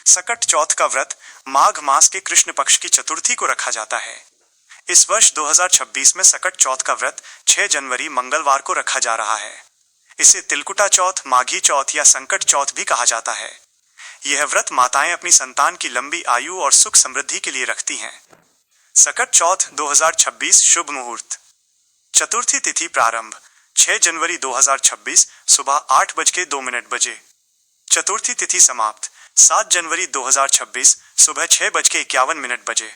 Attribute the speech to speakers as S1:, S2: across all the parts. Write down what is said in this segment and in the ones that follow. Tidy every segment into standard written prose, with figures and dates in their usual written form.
S1: सकट चौथ का व्रत माघ मास के कृष्ण पक्ष की चतुर्थी को रखा जाता है। इस वर्ष 2026 में सकट चौथ का व्रत 6 जनवरी मंगलवार को रखा जा रहा है। इसे तिलकुटा चौथ, माघी चौथ या संकट चौथ भी कहा जाता है। यह व्रत माताएं अपनी संतान की लंबी आयु और सुख समृद्धि के लिए रखती हैं। सकट चौथ 2026 शुभ मुहूर्त। चतुर्थी तिथि प्रारंभ 6 जनवरी 2026 सुबह 8:02 बजे। चतुर्थी तिथि समाप्त 7 जनवरी 2026 सुबह 6:51 बजे।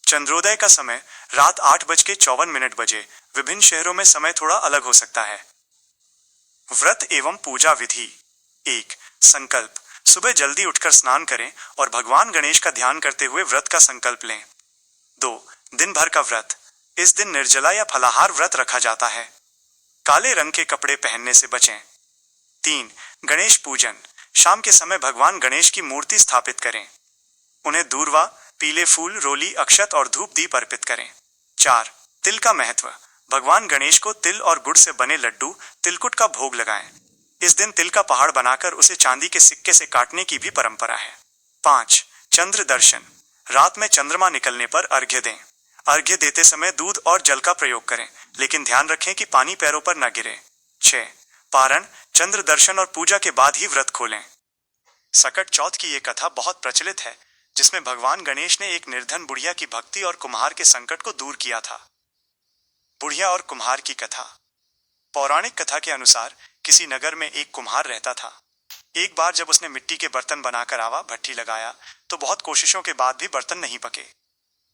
S1: चंद्रोदय का समय रात 8:54 बजे। विभिन्न शहरों में समय थोड़ा अलग हो सकता है। व्रत एवं पूजा विधि। 1. संकल्प। सुबह जल्दी उठकर स्नान करें और भगवान गणेश का ध्यान करते हुए व्रत का संकल्प लें। 2. दिन भर का व्रत। इस दिन निर्जला या फलाहार व्रत रखा जाता है। काले रंग के कपड़े पहनने से बचें। 3. गणेश पूजन। शाम के समय भगवान गणेश की मूर्ति स्थापित करें। उन्हें दूर्वा, पीले फूल, रोली, अक्षत और धूप दीप अर्पित करें। 4. तिल का महत्व। भगवान गणेश को तिल और गुड़ से बने लड्डू, तिलकुट का भोग लगाएं। इस दिन तिल का पहाड़ बनाकर उसे चांदी के सिक्के से काटने की भी परंपरा है। 5. चंद्र दर्शन। रात में चंद्रमा निकलने पर अर्घ्य दें। अर्घ्य देते समय दूध और जल का प्रयोग करें, लेकिन ध्यान रखें कि पानी पैरों पर न गिरे। 6. पारण। चंद्र दर्शन और पूजा के बाद ही व्रत खोलें। सकट चौथ की ये कथा बहुत प्रचलित है, जिसमें भगवान गणेश ने एक निर्धन बुढ़िया की भक्ति और कुम्हार के संकट को दूर किया था। बुढ़िया और कुम्हार की कथा। पौराणिक कथा के अनुसार किसी नगर में एक कुम्हार रहता था। एक बार जब उसने मिट्टी के बर्तन बनाकर आवा भट्ठी लगाया तो बहुत कोशिशों के बाद भी बर्तन नहीं पके।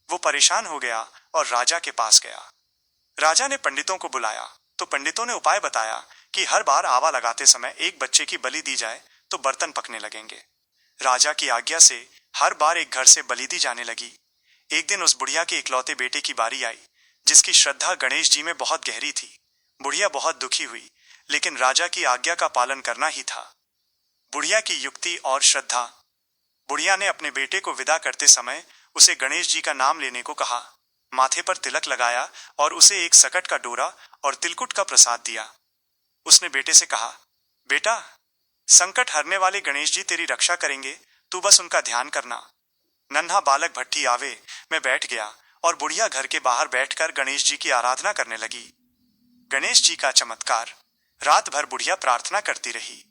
S1: वो परेशान हो गया और राजा के पास गया। राजा ने पंडितों को बुलाया तो पंडितों ने उपाय बताया कि हर बार आवा लगाते समय एक बच्चे की बलि दी जाए तो बर्तन पकने लगेंगे। राजा की आज्ञा से हर बार एक घर से बलि दी जाने लगी। एक दिन उस बुढ़िया के इकलौते बेटे की बारी आई, जिसकी श्रद्धा गणेश जी में बहुत गहरी थी। बुढ़िया बहुत दुखी हुई, लेकिन राजा की आज्ञा का पालन करना ही था। बुढ़िया की युक्ति और श्रद्धा। बुढ़िया ने अपने बेटे को विदा करते समय उसे गणेश जी का नाम लेने को कहा, माथे पर तिलक लगाया और उसे एक सकट का डोरा और तिलकुट का प्रसाद दिया। उसने बेटे से कहा, बेटा, संकट हरने वाले गणेश जी तेरी रक्षा करेंगे, तू बस उनका ध्यान करना। नन्हा बालक भट्ठी आवे में बैठ गया और बुढ़िया घर के बाहर बैठकर गणेश जी की आराधना करने लगी। गणेश जी का चमत्कार। रात भर बुढ़िया प्रार्थना करती रही।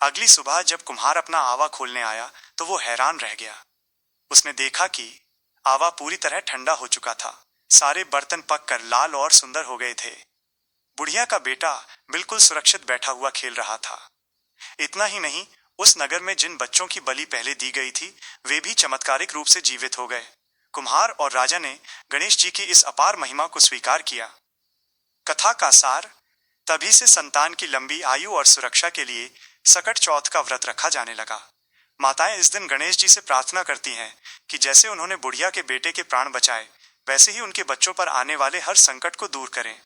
S1: अगली सुबह जब कुम्हार अपना आवा खोलने आया तो वो हैरान रह गया। उसने देखा कि आवा पूरी तरह ठंडा हो चुका था। सारे बर्तन पककर लाल और सुंदर हो गए थे। बुढ़िया का बेटा बिल्कुल सुरक्षित बैठा हुआ खेल रहा था। इतना ही नहीं, उस नगर में जिन बच्चों की बलि पहले दी गई थी वे भी चमत्कारिक रूप से जीवित हो गए। कुम्हार और राजा ने गणेश जी की इस अपार महिमा को स्वीकार किया। कथा का सार। तभी से संतान की लंबी आयु और सुरक्षा के लिए सकट चौथ का व्रत रखा जाने लगा। माताएं इस दिन गणेश जी से प्रार्थना करती हैं कि जैसे उन्होंने बुढ़िया के बेटे के प्राण बचाए, वैसे ही उनके बच्चों पर आने वाले हर संकट को दूर करें।